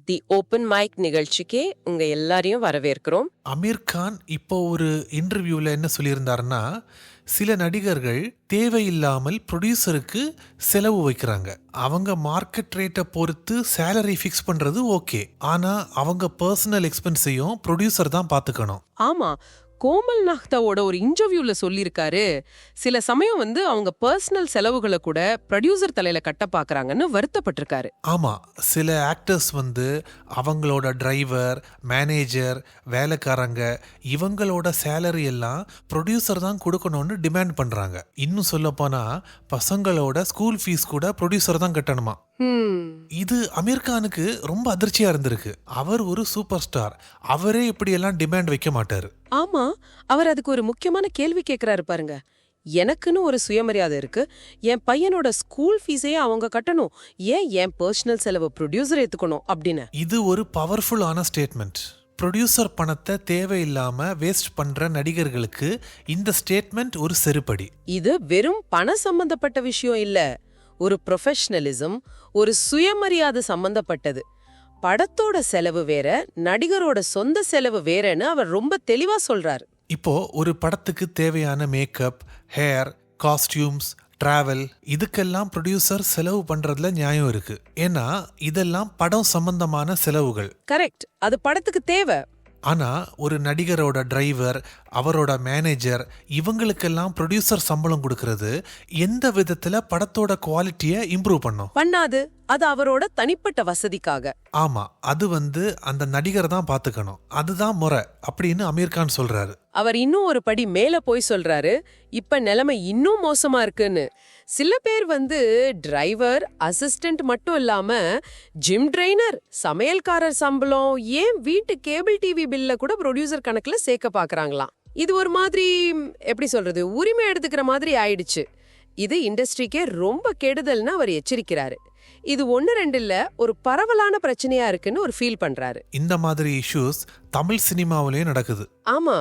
தி open mic நிகழ்ச்சிக்கே உங்க எல்லாரையும் வரவேற்கிறோம். அமீர் கான் இப்போ ஒரு இன்டர்வியூல என்ன சொல்லியிருந்தாருன்னா, சில நடிகர்கள் தேவையில்லாமல் ப்ரொடியூசருக்கு செலவு வைக்கிறாங்க. அவங்க மார்க்கெட் ரேட்டை பொறுத்து சேலரி ஃபிக்ஸ் பண்றது ஓகே, ஆனா அவங்க பர்சனல் எக்ஸ்பென்ஸையும் ப்ரொடியூசர் தான் பாத்துக்கணும். ஆமா, கோமல் நாக்தாவோட ஒரு இன்டர்வியூல சொல்லியிருக்காரு, சில சமயம் அவங்க பர்சனல் செலவுகளை கூட ப்ரொடியூசர் தலையில கட்ட பாக்குறாங்கன்னு வருத்தப்பட்டிருக்காரு. ஆமா, சில ஆக்டர்ஸ் அவங்களோட டிரைவர், மேனேஜர், வேலைக்காரங்க இவங்களோட சேலரி எல்லாம் ப்ரொடியூசர் தான் கொடுக்கணும்னு டிமாண்ட் பண்றாங்க. இன்னும் சொல்ல போனா பசங்களோட ஸ்கூல் ஃபீஸ் கூட ப்ரொடியூசர் தான் கட்டணுமா. இது அமீர் கானுக்கு ரொம்ப அதிர்ச்சியா இருந்திருக்கு. அவர் ஒரு சூப்பர் ஸ்டார், அவரே இப்படி எல்லாம் டிமாண்ட் வைக்க மாட்டாரு. ஆமா, அவர் அதுக்கு ஒரு முக்கியமான கேள்வி கேட்கிறாரு பாருங்க. எனக்குன்னு ஒரு சுயமரியாதை இருக்கு, என் பையனோட ஸ்கூல் ஃபீஸையே அவங்க கட்டணும், ஏன் என் பர்சனல் செலவு ப்ரொடியூசர் ஏத்துக்கணும் அப்படின்னு. இது ஒரு பவர்ஃபுல்லான ஸ்டேட்மெண்ட். ப்ரொடியூசர் பணத்தை தேவையில்லாம வேஸ்ட் பண்ற நடிகர்களுக்கு இந்த ஸ்டேட்மெண்ட் ஒரு செருப்படி. இது வெறும் பண சம்பந்தப்பட்ட விஷயம் இல்ல, ஒரு ப்ரொஃபஷனலிசம், ஒரு சுயமரியாதை சம்பந்தப்பட்டது. படத்தோட செலவு வேற, நடிகரோட சொந்த செலவு வேறன்னு அவர் ரொம்ப தெளிவா சொல்றாரு. இப்போ ஒரு படத்துக்கு தேவையான மேக்கப், ஹேர், காஸ்டியூம்ஸ், டிராவல் இதுக்கெல்லாம் ப்ரொடியூசர் செலவு பண்றதுல நியாயம் இருக்கு. ஏன்னா இதெல்லாம் படம் சம்பந்தமான செலவுகள். கரெக்ட், அது படத்துக்கு தேவை. ஆனா ஒரு நடிகரோட டிரைவர், அவரோட மேனேஜர் இவங்களுக்கெல்லாம் ப்ரொடியூசர் சம்பளம் கொடுக்கறது எந்த விதத்துல படத்தோட குவாலிட்டியை இம்ப்ரூவ் பண்ணாது. அது அவரோட தனிப்பட்ட வசதிக்காக. ஆமா, அது அந்த நடிகர் தான் பாத்துக்கணும், அதுதான் முறை அப்படின்னு அமீர் கான் சொல்றாரு. அவர் இன்னும் ஒரு படி மேல போய் சொல்றாரு, இப்ப நிலைமை இன்னும் மோசமா இருக்குன்னு. சில பேர் டிரைவர், அசிஸ்டன்ட் மட்டும் இல்லாம ஜிம் ட்ரெய்னர், சமையல்காரர் சம்பளம், ஏன் வீட்டு கேபிள் டிவி பில்ல கூட ப்ரொடியூசர் கணக்குல சேர்க்க பாக்குறாங்களாம். இது ஒரு மாதிரி எப்படி சொல்றது, உரிமை எடுத்துக்கிற மாதிரி ஆயிடுச்சு. இது இண்டஸ்ட்ரிக்கே ரொம்ப கெடுதல்னு அவர் எச்சரிக்கிறாரு. இது 1-2 இல்ல, ஒரு பரவலான பிரச்சனையா இருக்குன்னு ஒரு ஃபீல் பண்றாரு. இந்த மாதிரி இஷ்யூஸ் தமிழ் சினிமாவிலேயும் நடக்குது. ஆமா,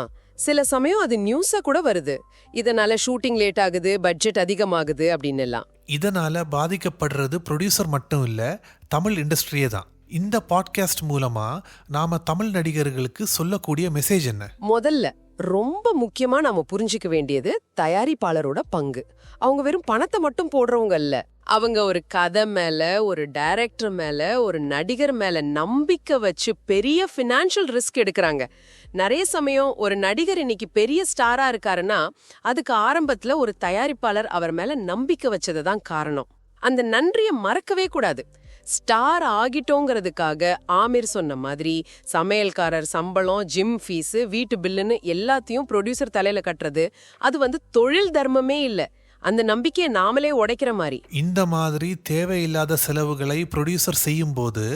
சில சமயம் அது நியூஸா கூட வருது, இதனால ஷூட்டிங் லேட் ஆகுது, பட்ஜெட் அதிகமாகுது அப்படின்னு எல்லாம். இதனால பாதிக்கப்படுறது ப்ரொடியூசர் மட்டும் இல்ல, தமிழ் இண்டஸ்ட்ரியே தான். இந்த பாட்காஸ்ட் மூலமா நாம தமிழ் நடிகர்களுக்கு சொல்லக்கூடிய மெசேஜ் என்ன? முதல்ல ரொம்ப முக்கியமா நாம புரிஞ்சுக்க வேண்டியது தயாரிப்பாளரோட பங்கு. அவங்க வெறும் பணத்தை மட்டும் போடுறவங்க இல்ல, அவங்க ஒரு கதை மேல, ஒரு டைரக்டர் மேல, ஒரு நடிகர் மேல நம்பிக்கை வச்சு பெரிய ஃபினான்ஷியல் ரிஸ்க் எடுக்கிறாங்க. நிறைய சமயம் ஒரு நடிகர் இன்னைக்கு பெரிய ஸ்டாரா இருக்காருன்னா அதுக்கு ஆரம்பத்துல ஒரு தயாரிப்பாளர் அவர் மேல நம்பிக்கை வச்சது தான் காரணம். அந்த நன்றியை மறக்கவே கூடாது. ஸ்டார் ஆகிட்டோங்கிறதுக்காக ஆமீர் சொன்ன மாதிரி சமையல்காரர் சம்பளம், ஜிம் ஃபீஸ், வீட்டு பில்லுன்னு எல்லாத்தையும் ப்ரொடியூசர் தலையில கட்டுறது அது தொழில் தர்மமே இல்ல, அந்த நம்பிக்கையை நாமளே உடைக்கிற மாதிரி. இந்த மாதிரி தேவையில்லாத செலவுகளை ப்ரொடியூசர் செய்யும் போது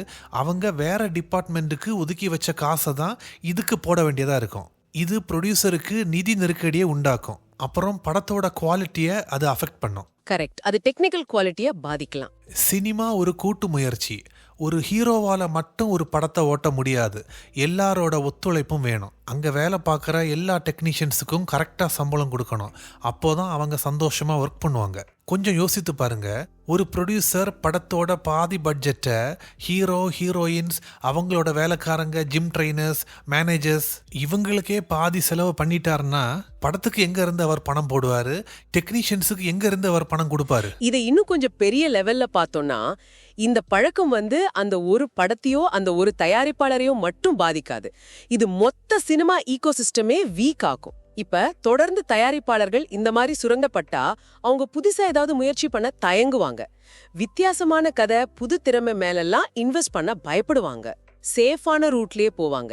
அவங்க வேற டிபார்ட்மெண்ட்டுக்கு ஒதுக்கி வச்ச காசை தான் இதுக்கு போட வேண்டியதா இருக்கும். இது ப்ரொடியூசருக்கு நிதி நெருக்கடியை உண்டாக்கும், அப்புறம் படத்தோட குவாலிட்டியை அது அஃபெக்ட் பண்ணும். கரெக்ட், அது டெக்னிக்கல் குவாலிட்டியை பாதிக்கலாம். சினிமா ஒரு கூட்டு முயற்சி. ஒரு ஹீரோவால மட்டும் ஒரு படத்தை ஓட்ட முடியாது, எல்லாரோட ஒத்துழைப்பும் வேணும். அங்க வேலை பார்க்குற எல்லா டெக்னீஷியன்ஸுக்கும் கரெக்டா சம்பளம் கொடுக்கணும், அப்போதான் அவங்க சந்தோஷமா ஒர்க் பண்ணுவாங்க. கொஞ்சம் யோசித்து பாருங்க, ஒரு ப்ரொடியூசர் படத்தோட பாதி பட்ஜெட்டை ஹீரோ, ஹீரோயின்ஸ், அவங்களோட வேலைக்காரங்க, ஜிம் ட்ரெயினர்ஸ், மேனேஜர்ஸ் இவங்களுக்கே பாதி செலவு பண்ணிட்டாருன்னா படத்துக்கு எங்க இருந்து அவர் பணம் போடுவாரு? டெக்னீஷியன்ஸுக்கு எங்க இருந்து அவர் பணம் கொடுப்பாரு? இதை இன்னும் கொஞ்சம் பெரிய லெவல்ல பார்த்தோம்னா இந்த பழக்கம் அந்த ஒரு படத்தையோ அந்த ஒரு தயாரிப்பாளரையோ மட்டும் பாதிக்காது, இது மொத்த சினிமா ஈகோசிஸ்டமே வீக் ஆக்கும். இப்ப தொடர்ந்து தயாரிப்பாளர்கள் இந்த மாதிரி சுரங்கப்பட்டா அவங்க புதுசா ஏதாவது முயற்சி பண்ண தயங்குவாங்க. வித்தியாசமான கதை, புது திறமை மேலெல்லாம் இன்வெஸ்ட் பண்ண பயப்படுவாங்க. சேஃபான ரூட்லயே போவாங்க,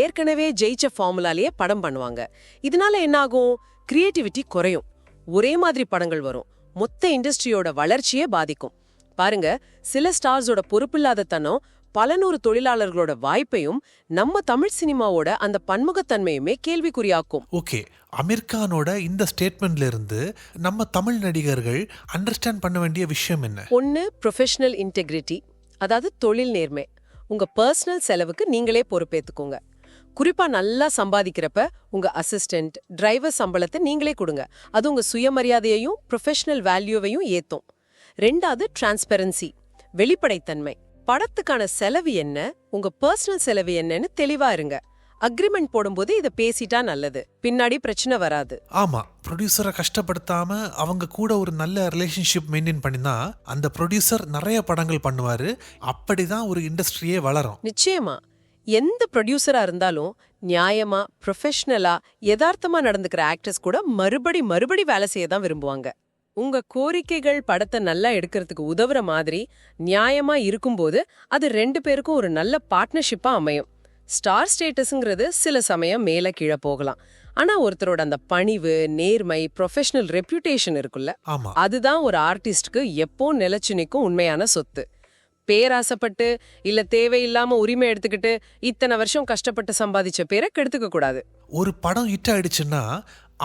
ஏற்கனவே ஜெயிச்ச ஃபார்முலாலேயே படம் பண்ணுவாங்க. இதனால என்ன ஆகும்? கிரியேட்டிவிட்டி குறையும், ஒரே மாதிரி படங்கள் வரும், மொத்த இண்டஸ்ட்ரியோட வளர்ச்சியே பாதிக்கும். பாருங்க, சில ஸ்டார்ஸோட பொறுப்பில்லாத தனம் பல நூறு தொழிலாளர்களோட வாய்ப்பையும் நம்ம தமிழ் சினிமாவோட அந்த பன்முகத்தன்மையுமே கேள்விக்குறியாக்கும். ஓகே, அமீர் கானோட இந்த ஸ்டேட்மெண்ட்ல இருந்து நம்ம தமிழ் நடிகர்கள் அண்டர்ஸ்டாண்ட் பண்ண வேண்டிய விஷயம் என்ன? ஒன்னு, ப்ரொஃபஷனல் இன்டெகிரிட்டி, அதாவது தொழில் நேர்மை. உங்க பர்சனல் செலவுக்கு நீங்களே பொறுப்பேத்துக்கோங்க. குறிப்பா நல்லா சம்பாதிக்கிறப்ப உங்க அசிஸ்டன்ட், டிரைவர் சம்பளத்தை நீங்களே கொடுங்க, அது உங்க சுயமரியாதையையும் ப்ரொஃபஷனல் வேல்யூவையும் ஏத்தும். ரெண்டாவது, டிரான்ஸ்பெரன்சி, வெளிப்படைத்தன்மை. படத்துக்கான செலவு என்ன, உங்க பர்சனல் செலவு என்னன்னு தெளிவா இருங்க. அக்ரிமெண்ட் போடும்போது இத பேசிட்டா நல்லது, பின்னாடி பிரச்சனை வராது. ஆமா, ப்ரொடியூசரை கஷ்டப்படுத்தாம அவங்க கூட ஒரு நல்ல ரிலேஷன்ஷிப் மெயின்டைன் பண்ணினா அந்த ப்ரொடியூசர் நிறைய படங்கள் பண்ணுவாரு. அப்படிதான் ஒரு இண்டஸ்ட்ரியே வளரும். நிச்சயமா. எந்த ப்ரொடியூசரா இருந்தாலும் நியாயமா, ப்ரொஃபஷனலா, யதார்த்தமா நடந்துக்கிற ஆக்டர்ஸ் கூட மறுபடி வேலை செய்ய தான் விரும்புவாங்க. உங்க கோரிக்கைகள் படத்தை நல்லா எடுக்கிறதுக்கு உதவுற மாதிரி நியாயமா இருக்கும்போது அது 2 பேருக்கும் ஒரு நல்ல பார்ட்னர்ஷிப்பா அமையும். ஸ்டார் ஸ்டேட்டஸ்ங்கிறது சில சமயம் மேல கீழே போகலாம். ஆனா ஒருத்தரோட அந்த பணிவு, நேர்மை, ப்ரொஃபஷனல் ரெப்யூட்டேஷன் இருக்குல்ல, ஆமா, அதுதான் ஒரு ஆர்டிஸ்டுக்கு எப்போ நிலைச்சு நிற்கும் உண்மையான சொத்து. பேராசைப்பட்டு இல்ல தேவையில்லாம உரிமை எடுத்துக்கிட்டு இத்தனை வருஷம் கஷ்டப்பட்டு சம்பாதிச்ச பேரை கெடுத்துக்க கூடாது. ஒரு படம் ஹிட் ஆயிடுச்சுன்னா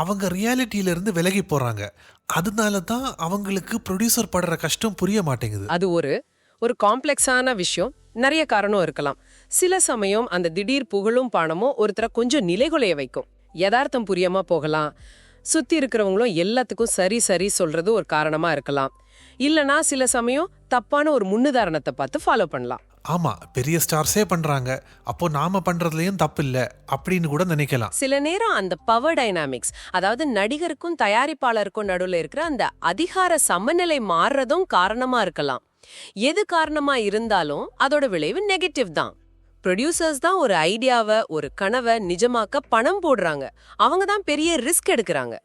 அவங்க ரியாலிட்டியில இருந்து விலகி போறாங்க. அதனால தான் அவங்களுக்கு ப்ரொடியூசர் படுற கஷ்டம் புரிய மாட்டேங்குது. அது ஒரு காம்ப்ளெக்ஸான விஷயம். நிறைய காரணம் இருக்கலாம். சில சமயம் அந்த திடீர் புகழும் பணமும் ஒருத்தரை கொஞ்சம் நிலைகுலைய வைக்கும். யதார்த்தம் புரியாம போகலாம். சுத்தி இருக்கிறவங்களும் எல்லாத்துக்கும் சரி சரி சொல்றது ஒரு காரணமா இருக்கலாம். இல்லனா சில சமயம் தப்பான ஒரு முன்னுதாரணத்தை பார்த்து ஃபாலோ பண்ணலாம். ஆமா, பெரிய ஸ்டார்ஸே பண்றாங்க, அப்போ நாம பண்றதுலயும் தப்பு இல்ல அப்படின்னு கூட நினைக்கலாம். சில நேரம் அந்த பவர் டைனாமிக்ஸ், அதாவது நடிகருக்கும் தயாரிப்பாளருக்கும் நடுவுல இருக்கிற அந்த அதிகார சமநிலை மாறுறதும் காரணமா இருக்கலாம். எது காரணமா இருந்தாலும் அதோட விளைவு நெகட்டிவ் தான். ப்ரொடியூசர்ஸ் தான் ஒரு ஐடியாவை, ஒரு கனவை நிஜமாக்க பணம் போடுறாங்க. அவங்க தான் பெரிய ரிஸ்க் எடுக்கிறாங்க.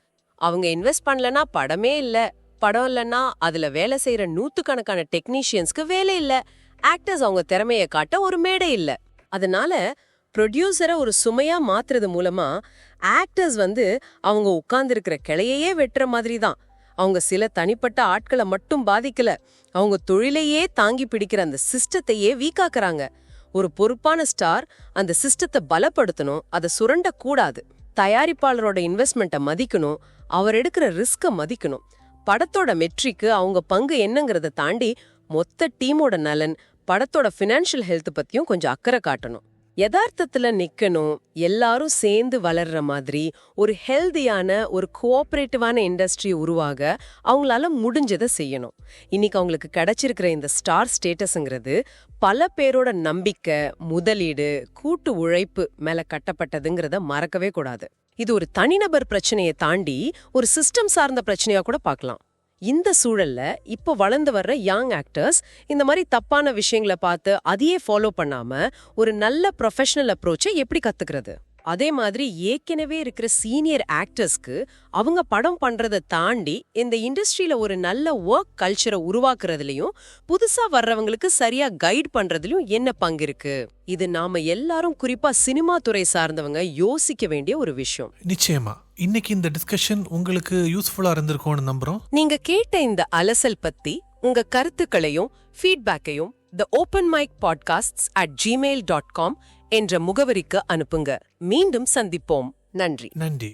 அவங்க இன்வெஸ்ட் பண்ணலனா படமே இல்ல, படம் இல்லைன்னா அதுல வேலை செய்யற நூத்துக்கணக்கான டெக்னீஷியன்ஸ்க்கு வேலை இல்ல, ஆக்டர்ஸ் அவங்க திறமையை காட்ட ஒரு மேடை இல்ல. அதனால ப்ரொடியூசரை ஒரு சுமையா மாத்துறது மூலமா ஆக்டர்ஸ் அவங்க உட்கார்ந்துருக்கிற கிளையையே வெட்டுற மாதிரி தான். அவங்க சில தனிப்பட்ட ஆட்களை மட்டும் பாதிக்கல, அவங்க தொழிலையே தாங்கி பிடிக்கிற அந்த சிஸ்டத்தையே வீக்காக்குறாங்க. ஒரு பொறுப்பான ஸ்டார் அந்த சிஸ்டத்தை பலப்படுத்தணும், அதை சுரண்டக்கூடாது. தயாரிப்பாளரோட இன்வெஸ்ட்மெண்ட்டை மதிக்கணும், அவர் எடுக்கிற ரிஸ்கை மதிக்கணும். படத்தோட மெட்ரிக்கு அவங்க பங்கு என்னங்கிறத தாண்டி மொத்த டீமோட நலன், படத்தோட ஃபினான்ஷியல் ஹெல்த் பத்தியும் கொஞ்சம் அக்கறை காட்டணும். யதார்த்தத்துல நிக்கணும். எல்லாரும் சேர்ந்து வளர்ற மாதிரி ஒரு ஹெல்தியான, ஒரு கோஆபரேட்டிவான இண்டஸ்ட்ரி உருவாக அவங்களால முடிஞ்சதை செய்யணும். இன்னைக்கு அவங்களுக்கு கிடைச்சிருக்கிற இந்த ஸ்டார் ஸ்டேட்டஸ்ங்கிறது பல பேரோட நம்பிக்கை, முதலீடு, கூட்டு உழைப்பு மேல கட்டப்பட்டதுங்கிறத மறக்கவே கூடாது. இது ஒரு தனிநபர் பிரச்சனையை தாண்டி ஒரு சிஸ்டம் சார்ந்த பிரச்சனையா கூட பார்க்கலாம். இந்த சூழல்ல இப்போ வளர்ந்து வர்ற யங் ஆக்டர்ஸ் இந்த மாதிரி தப்பான விஷயங்களை பார்த்து அதையே ஃபாலோ பண்ணாம ஒரு நல்ல ப்ரொஃபஷனல் அப்ரோச்சை எப்படி கத்துக்கிறது? அதே மாதிரி ஏற்கனவே இருக்கிற சீனியர் ஆக்டர்ஸ்க்கு அவங்க படம் பண்றதை தாண்டி இந்த இண்டஸ்ட்ரியில ஒரு நல்ல ஒர்க் கல்ச்சரை உருவாக்குறதுலயும் புதுசா வர்றவங்களுக்கு சரியா கைட் பண்றதுலயும் என்ன பங்கு இருக்கு? இது நாம எல்லாரும், குறிப்பா சினிமா துறை சார்ந்தவங்க யோசிக்க வேண்டிய ஒரு விஷயம். நிச்சயமா இன்னைக்கு இந்த டிஸ்கஷன் உங்களுக்கு யூஸ்ஃபுல்லா இருந்திருக்கும்னு நம்புறோம். நீங்க கேட்ட இந்த அலசல் பத்தி உங்க கருத்துக்களையும் ஃபீட்பேக்கையும் theopenmicpodcasts@gmail.com என்ற முகவரிக்கு அனுப்புங்க. மீண்டும் சந்திப்போம். நன்றி. நன்றி.